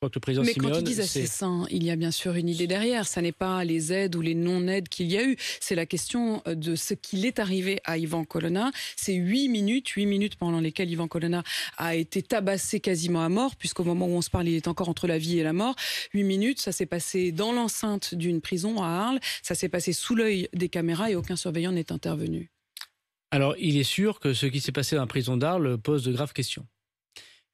crois que le président Mais Simeone... quand ils disent assassin, il y a bien sûr une idée derrière. Ça n'est pas les aides ou les non-aides qu'il y a eu. C'est la question de ce qu'il est arrivé à Ivan Colonna. C'est 8 minutes pendant lesquelles Ivan Colonna a été tabassé quasiment à mort, puisqu'au moment où on se parle, il est encore entre la vie et la mort. 8 minutes, ça s'est passé dans l'enceinte d'une prison à Arles. Ça s'est passé sous l'œil des caméras et aucun surveillant n'est intervenu. Alors, il est sûr que ce qui s'est passé dans la prison d'Arles pose de graves questions.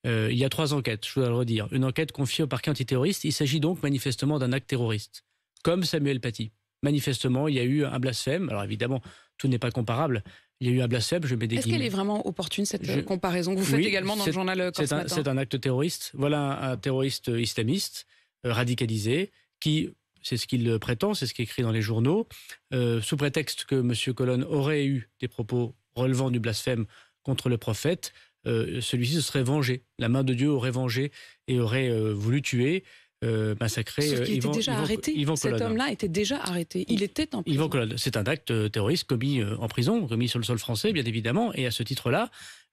Il y a 3 enquêtes, je dois le redire. Une enquête confiée au parquet antiterroriste. Il s'agit donc manifestement d'un acte terroriste, comme Samuel Paty. Manifestement, il y a eu un blasphème. Alors évidemment, tout n'est pas comparable. Il y a eu un blasphème, je mets des guillemets. Est-ce qu'elle est vraiment opportune, cette comparaison que vous faites également dans le journal Corse Matin? C'est un acte terroriste. Voilà un terroriste islamiste, radicalisé, qui, c'est ce qu'il prétend, c'est ce qui est écrit dans les journaux, sous prétexte que M. Colonne aurait eu des propos relevant du blasphème contre le prophète, celui-ci se serait vengé. La main de Dieu aurait vengé et aurait voulu tuer, massacrer Cet homme-là était déjà arrêté. Il était en prison. Ivan Colonne, c'est un acte terroriste commis en prison, commis sur le sol français, bien évidemment. Et à ce titre-là,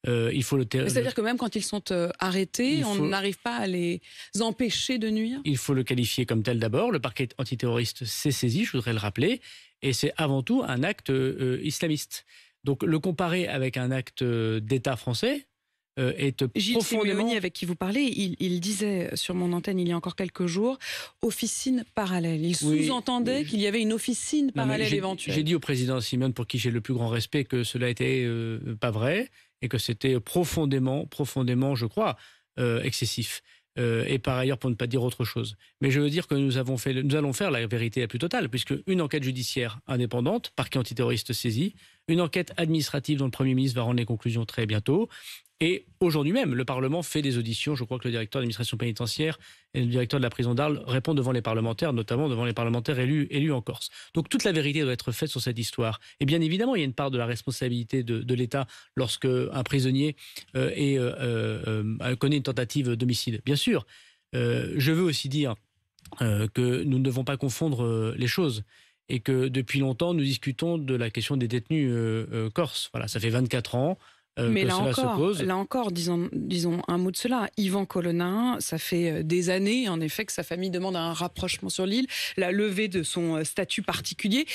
il faut le... C'est-à-dire que même quand ils sont arrêtés, on n'arrive pas à les empêcher de nuire? Il faut le qualifier comme tel d'abord. Le parquet antiterroriste s'est saisi, je voudrais le rappeler. Et c'est avant tout un acte islamiste. Donc le comparer avec un acte d'État français... Gilles Simeoni, avec qui vous parlez, il disait sur mon antenne il y a encore quelques jours, officine parallèle. Il sous-entendait qu'il y avait une officine parallèle éventuelle. J'ai dit au président Simeone, pour qui j'ai le plus grand respect, que cela était pas vrai et que c'était profondément, je crois, excessif. Et par ailleurs, pour ne pas dire autre chose. Mais je veux dire que nous allons faire la vérité la plus totale, puisque une enquête judiciaire indépendante, parquet antiterroriste saisi, une enquête administrative dont le Premier ministre va rendre les conclusions très bientôt. Et aujourd'hui même, le Parlement fait des auditions. Je crois que le directeur de l'administration pénitentiaire et le directeur de la prison d'Arles répondent devant les parlementaires, notamment devant les parlementaires élus en Corse. Donc toute la vérité doit être faite sur cette histoire. Et bien évidemment, il y a une part de la responsabilité de l'État lorsque un prisonnier connaît une tentative d'homicide. Bien sûr, je veux aussi dire que nous ne devons pas confondre les choses. Et que depuis longtemps, nous discutons de la question des détenus corses. Voilà, ça fait 24 ans. Mais là encore, disons un mot de cela. Ivan Colonna, ça fait des années, en effet, que sa famille demande un rapprochement sur l'île, la levée de son statut particulier.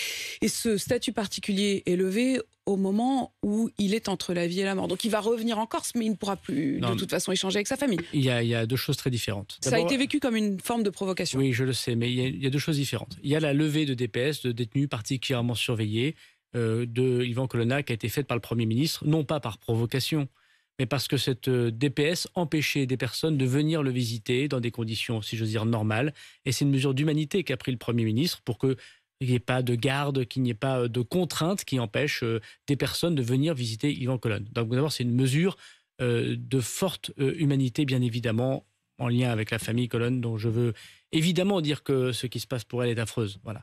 Et ce statut particulier est levé au moment où il est entre la vie et la mort. Donc il va revenir en Corse, mais il ne pourra plus de toute façon échanger avec sa famille. Il y a 2 choses très différentes. Ça a été vécu comme une forme de provocation. Oui, je le sais, mais il y a 2 choses différentes. Il y a la levée de DPS, de détenus particulièrement surveillés, de Ivan Colonna, qui a été faite par le Premier ministre, non pas par provocation, mais parce que cette DPS empêchait des personnes de venir le visiter dans des conditions, si j'ose dire, normales. Et c'est une mesure d'humanité qu'a pris le Premier ministre pour qu'il n'y ait pas de garde, qu'il n'y ait pas de contraintes qui empêchent des personnes de venir visiter Ivan Colonna. Donc d'abord, c'est une mesure de forte humanité, bien évidemment, en lien avec la famille Colonna, dont je veux évidemment dire que ce qui se passe pour elle est affreuse. Voilà.